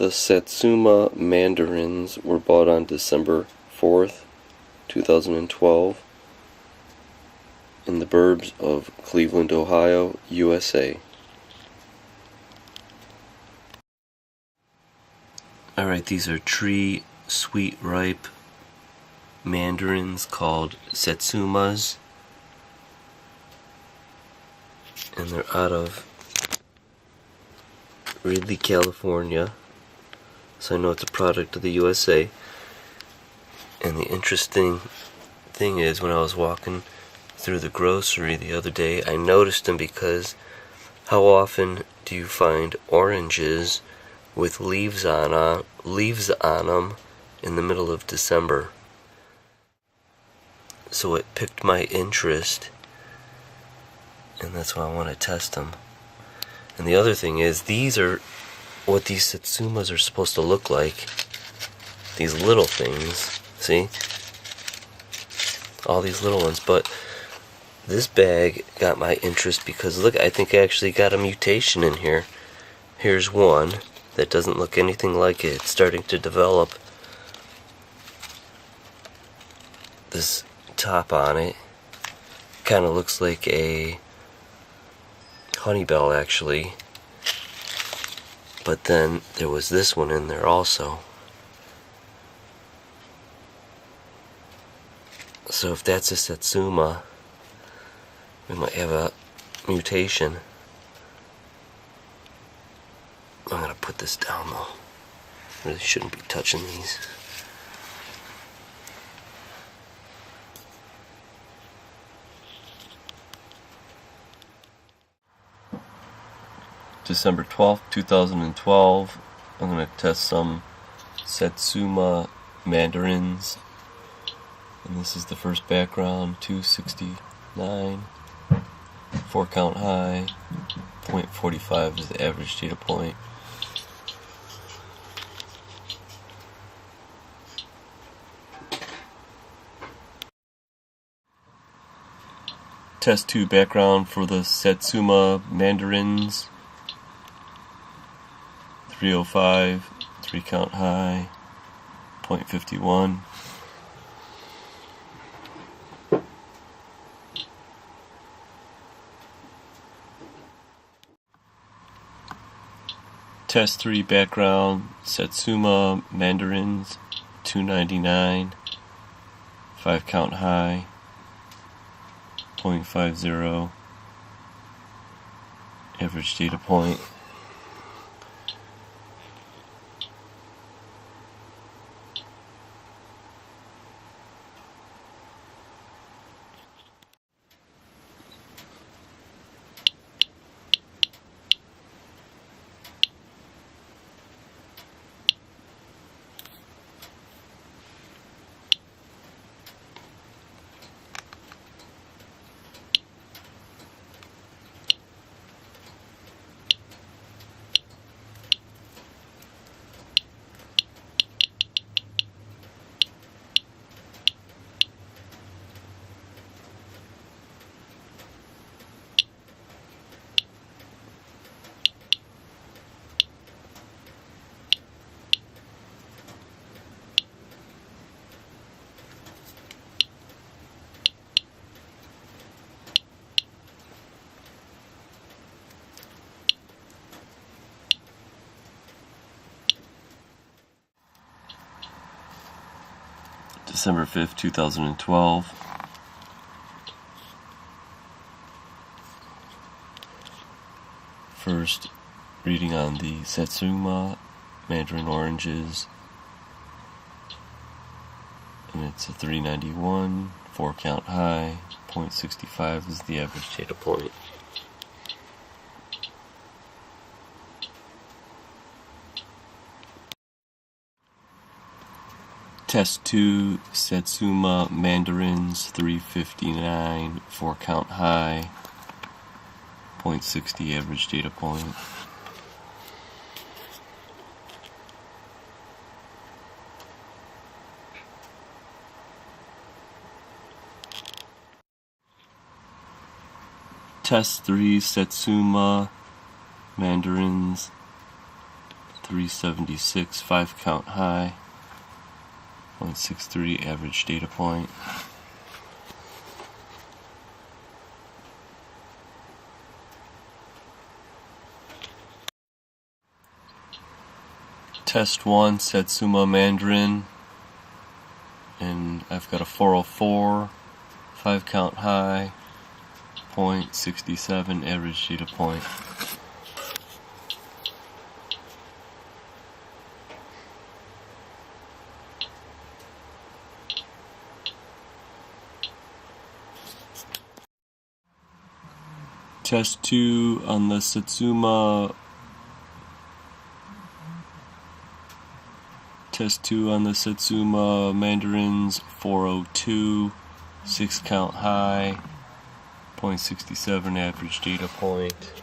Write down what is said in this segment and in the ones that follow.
The Satsuma Mandarins were bought on December 4th, 2012 in the burbs of Cleveland, Ohio, USA. Alright, these are tree sweet ripe mandarins called Satsumas, and they're out of Ridley, California, so I know it's a product of the USA. And the interesting thing is, when I was walking through the grocery the other day, I noticed them because how often do you find oranges with leaves on them in the middle of December? So it piqued my interest, and that's why I want to test them. And the other thing is, these are what these Satsumas are supposed to look like. These little things, see? All these little ones, but this bag got my interest because look, I think I actually got a mutation in here. Here's one that doesn't look anything like it. It's starting to develop this top on it. Kind of looks like a honeybell actually, but then there was this one in there also. So if that's a Satsuma, we might have a mutation. I'm gonna put this down though. Really shouldn't be touching these. December 12th, 2012. I'm going to test some Satsuma Mandarins. And this is the first background, 269. 4 count high. 0.45 is the average data point. Test 2 background for the Satsuma Mandarins. 305, 3 count high, 0.51. Test 3 background, Satsuma Mandarins, 299, 5 count high, 0.50, average data point. December 5th, 2012. First reading on the Satsuma Mandarin oranges, and it's a 391, 4 count high, 0.65 is the average data point. Test 2 Satsuma Mandarins, 359, 4 count high, 0.60 average data point. Test 3 Satsuma Mandarins, 376, 5 count high, 0.63 average data point. Test 1, Satsuma Mandarin, and I've got a 404, 5 count high, 0.67 average data point. Test 2 on the Satsuma. Test 2 on the Satsuma Mandarins, 402, 6 count high, 0.67 average data point.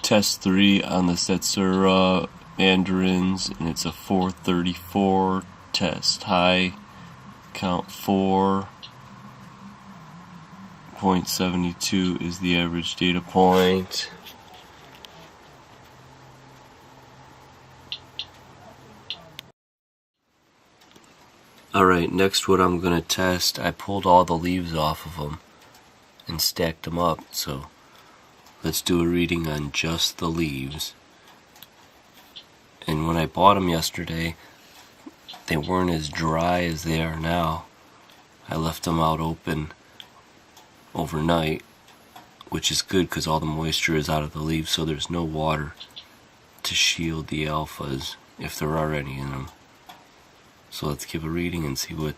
Test 3 on the Satsuma Mandarins, and it's a 434, test high, count 4, 0.72 is the average data point. Alright, next what I'm going to test, I pulled all the leaves off of them and stacked them up, so let's do a reading on just the leaves. And when I bought them yesterday, they weren't as dry as they are now. I left them out open overnight, which is good because all the moisture is out of the leaves, so there's no water to shield the alphas, if there are any in them. So let's give a reading and see what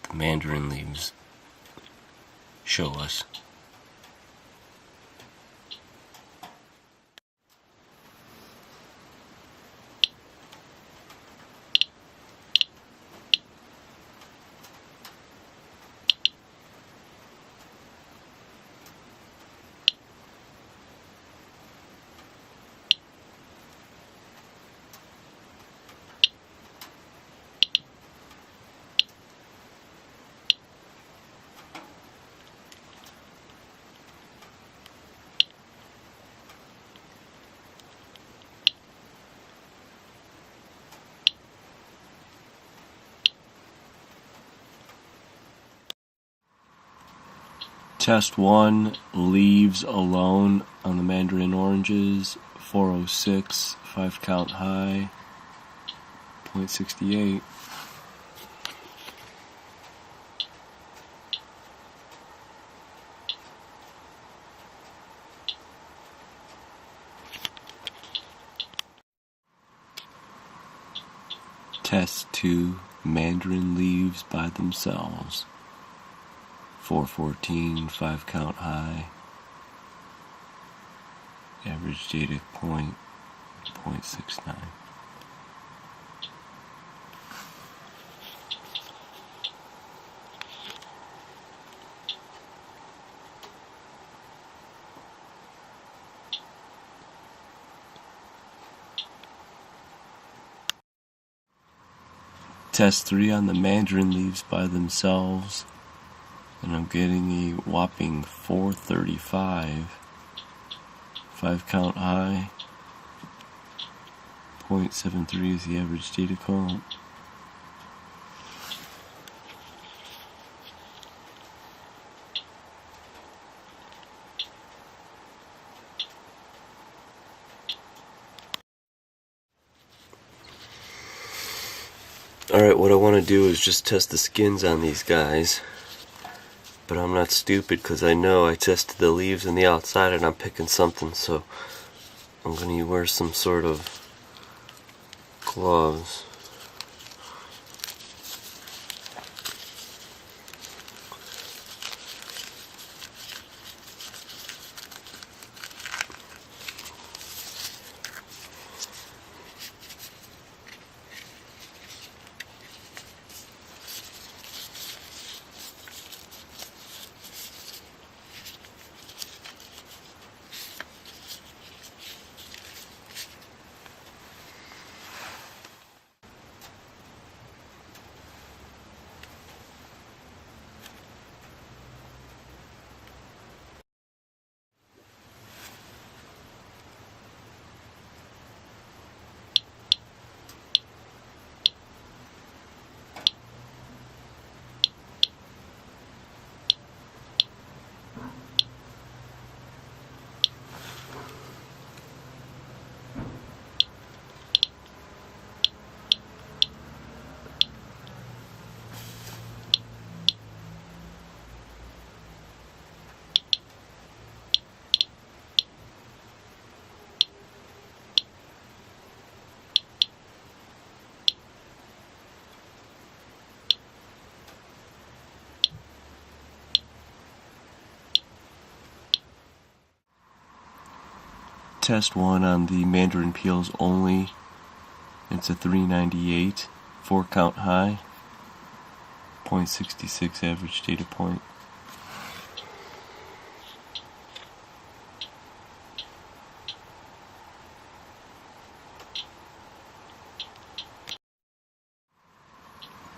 the Mandarin leaves show us. Test 1, leaves alone on the Mandarin oranges, 406, 5 count high, 0.68. Test 2, Mandarin leaves by themselves, 414, 5 count high, average data point, 0.69. Test 3 on the Mandarin leaves by themselves, and I'm getting a whopping 435, 5 count high, 0.73 is the average data count. Alright, what I want to do is just test the skins on these guys. But I'm not stupid because I know I tested the leaves and the outside and I'm picking something, so I'm going to wear some sort of gloves. Test 1 on the Mandarin peels only. It's a 398, 4 count high, 0.66 average data point.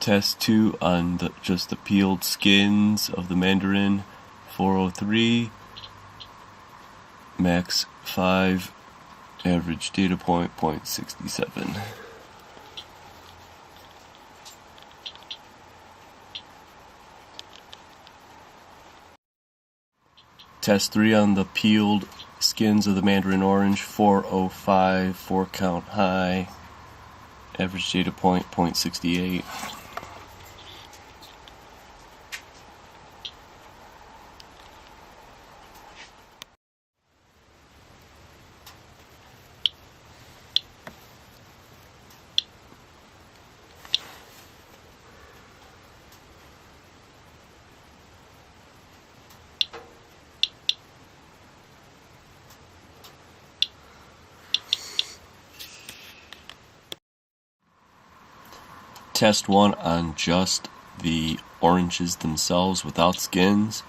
Test 2 on just the peeled skins of the Mandarin, 403, max 5, average data point 0.67. Test 3 on the peeled skins of the Mandarin orange, 405, 4 count high, average data point 0.68. Test 1 on just the oranges themselves without skins,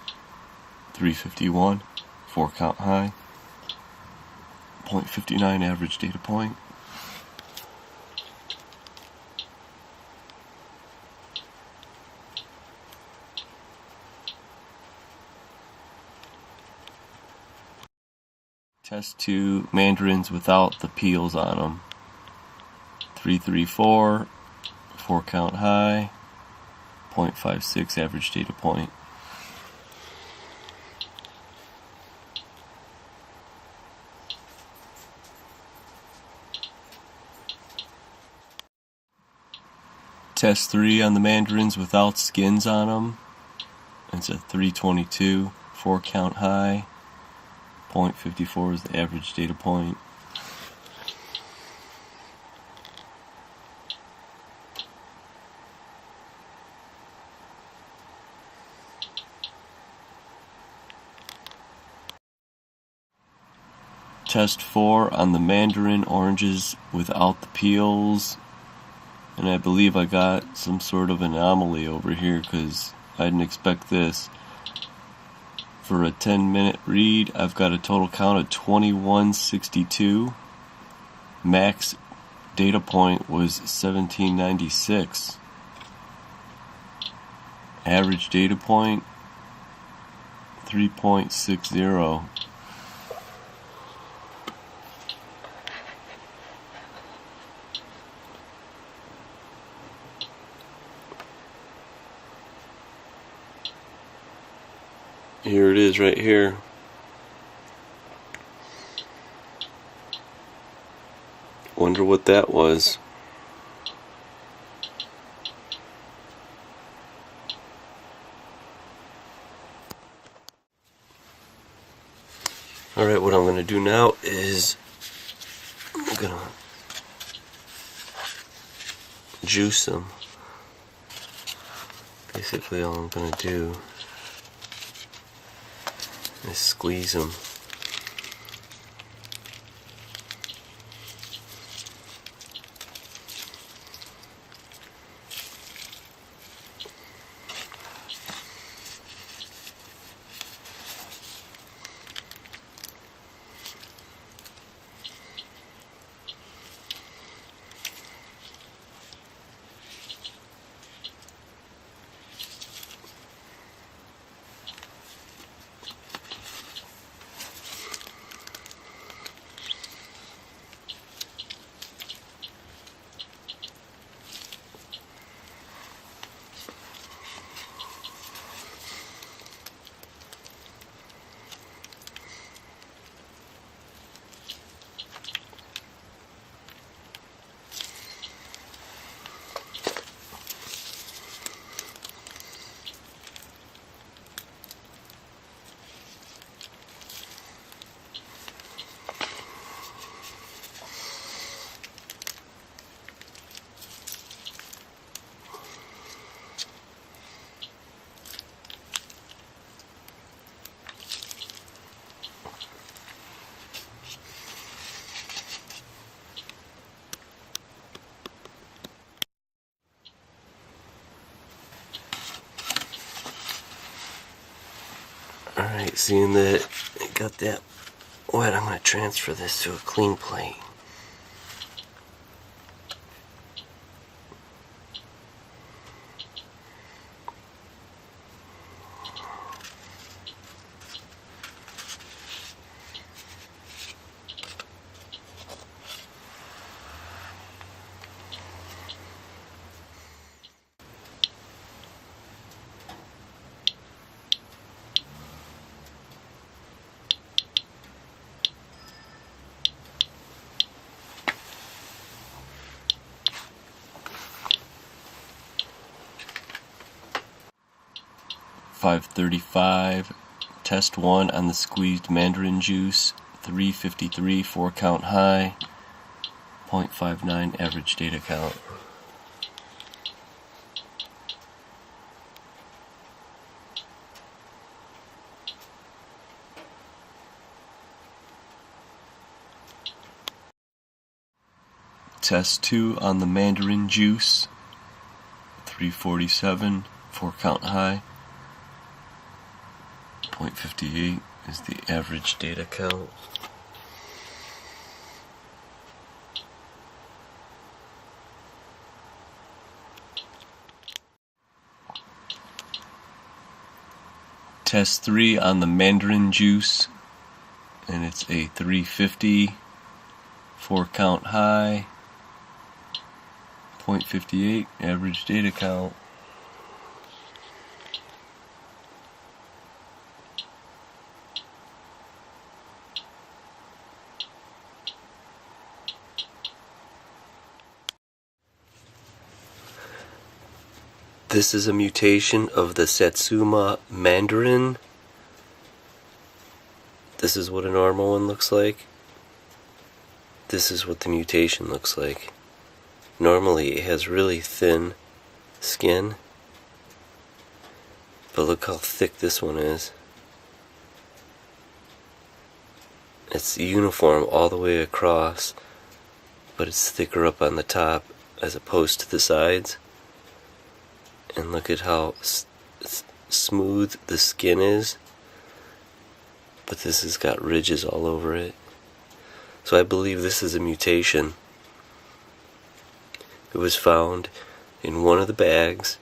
351, 4 count high, 0.59 average data point. Test 2 Mandarins without the peels on them, 334, 4 count high, 0.56 average data point. Test 3 on the Mandarins without skins on them. It's a 322, 4 count high, 0.54 is the average data point. Test 4 on the Mandarin oranges without the peels, and I believe I got some sort of anomaly over here because I didn't expect this. For a 10-minute read, I've got a total count of 2162. Max data point was 1796. Average data point 3.60. Here it is right here. Wonder what that was. Alright, what I'm going to do now is I'm going to juice them. Basically all I'm going to do is squeeze them. Alright, seeing that it got that wet, I'm going to transfer this to a clean plate. .535, test 1 on the squeezed mandarin juice, 353 4 count high, 0.59 average data count. Test 2 on the mandarin juice, 347 4 count high, 0.58 is the average data count. Test 3 on the mandarin juice, and it's a 350 4 count high, 0.58 average data count. This is a mutation of the Satsuma Mandarin. This is what a normal one looks like. This is what the mutation looks like. Normally it has really thin skin, but look how thick this one is. It's uniform all the way across, but it's thicker up on the top as opposed to the sides. And look at how smooth the skin is, but this has got ridges all over it. So I believe this is a mutation. It was found in one of the bags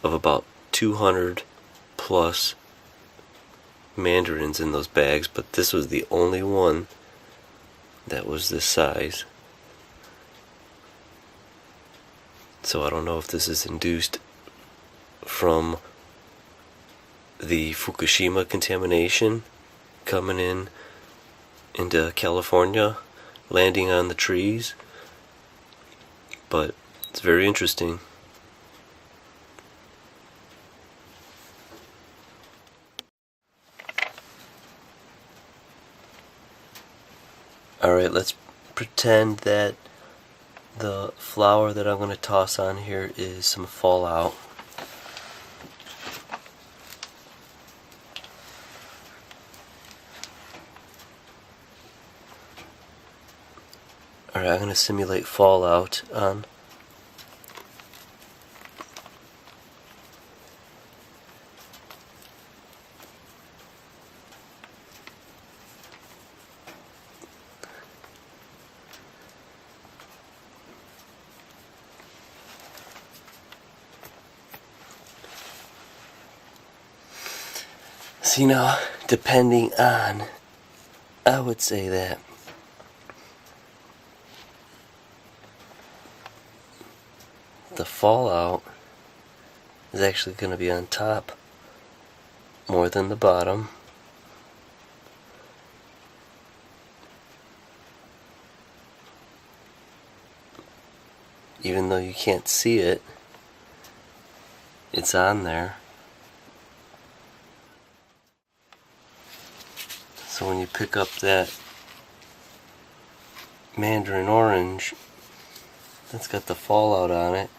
of about 200 plus mandarins in those bags, but this was the only one that was this size. So I don't know if this is induced from the Fukushima contamination coming into California, landing on the trees, but it's very interesting. Alright, let's pretend that the flour that I'm going to toss on here is some fallout. Alright, I'm going to simulate fallout on. See now, depending on, I would say that the fallout is actually going to be on top more than the bottom. Even though you can't see it, it's on there. So when you pick up that Mandarin orange that's got the fallout on it,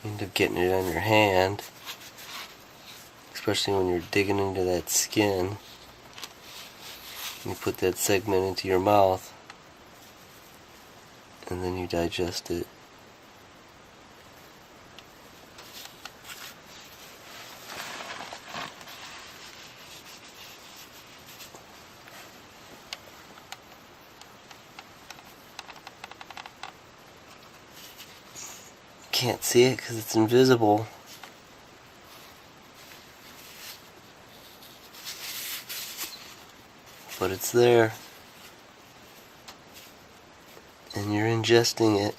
you end up getting it on your hand, especially when you're digging into that skin. You put that segment into your mouth and then you digest it. can't see it because it's invisible. But it's there. And you're ingesting it.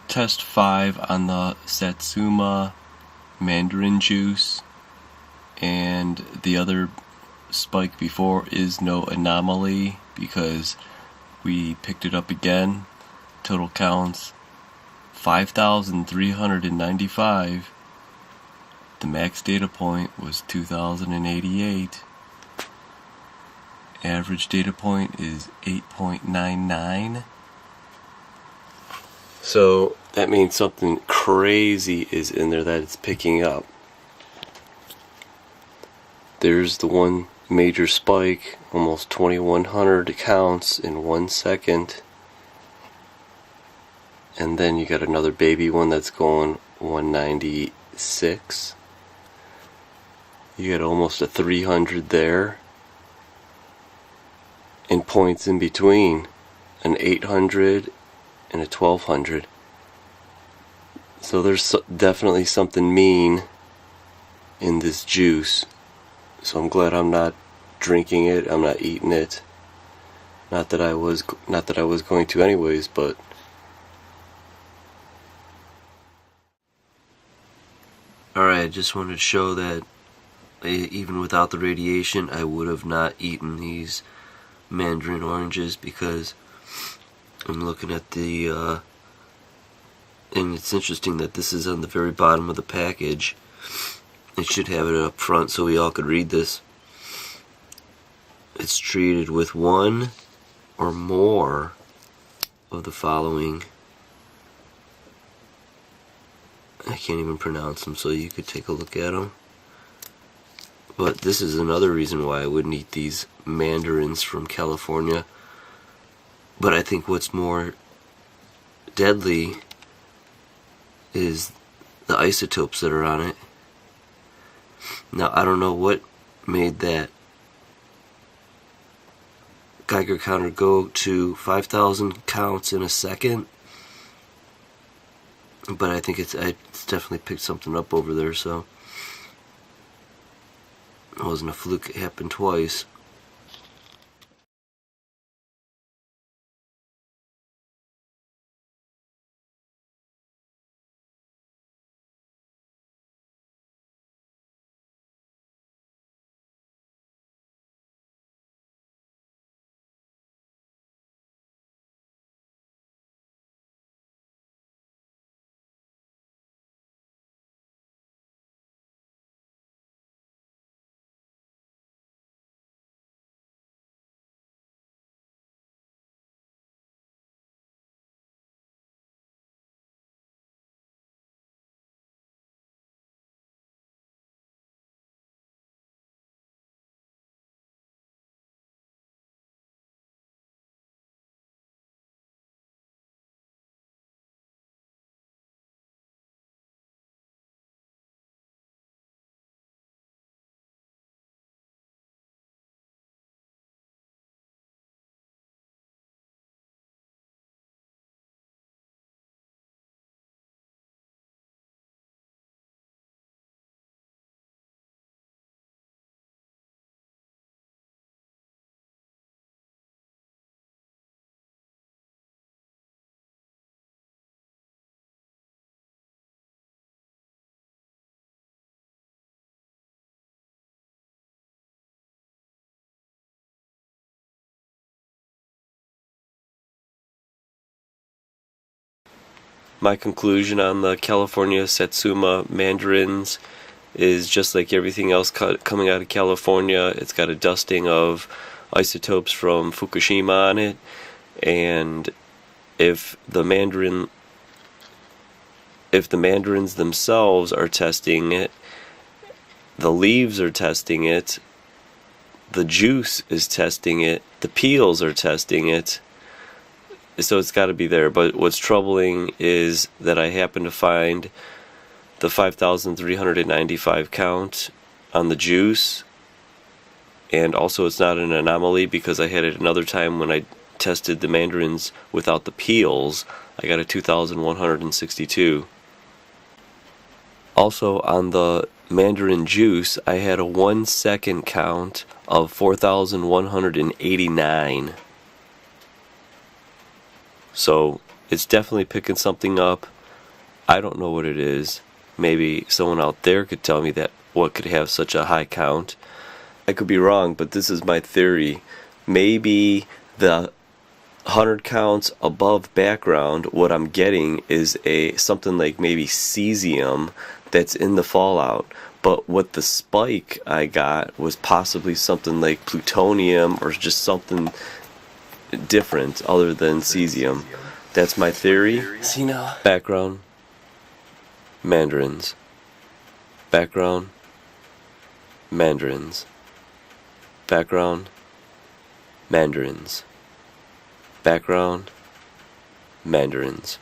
Test 5 on the Satsuma Mandarin juice, and the other spike before is no anomaly because we picked it up again. Total counts 5,395. The max data point was 2,088. Average data point is 8.99. So that means something crazy is in there that it's picking up. There's the one major spike, almost 2,100 counts in 1 second. And then you got another baby one that's going 196. You got almost a 300 there. And points in between, an 800 and a 1,200. So there's definitely something mean in this juice. So I'm glad I'm not drinking it. I'm not eating it. Not that I was going to anyways, but alright, I just wanted to show that even without the radiation, I would have not eaten these Mandarin oranges because I'm looking at the and it's interesting that this is on the very bottom of the package. It should have it up front so we all could read this. It's treated with one or more of the following. I can't even pronounce them, so you could take a look at them. But this is another reason why I wouldn't eat these Mandarins from California. But I think what's more deadly is the isotopes that are on it. Now, I don't know what made that Geiger counter go to 5,000 counts in a second. But I think it's definitely picked something up over there, so it wasn't a fluke, it happened twice. My conclusion on the California Satsuma Mandarins is just like everything else coming out of California. It's got a dusting of isotopes from Fukushima on it, and if the Mandarins themselves are testing it, the leaves are testing it, the juice is testing it, the peels are testing it, so it's got to be there. But what's troubling is that I happen to find the 5,395 count on the juice, and also it's not an anomaly because I had it another time when I tested the mandarins without the peels. I got a 2,162. Also on the mandarin juice, I had a 1 second count of 4,189. So it's definitely picking something up. I don't know what it is. Maybe someone out there could tell me that what could have such a high count. I could be wrong, but this is my theory. Maybe the 100 counts above background, what I'm getting is something like maybe cesium that's in the fallout. But what the spike I got was possibly something like plutonium or just something different other than cesium. That's my theory. See now? Background, mandarins. Background, mandarins. Background, mandarins. Background, mandarins.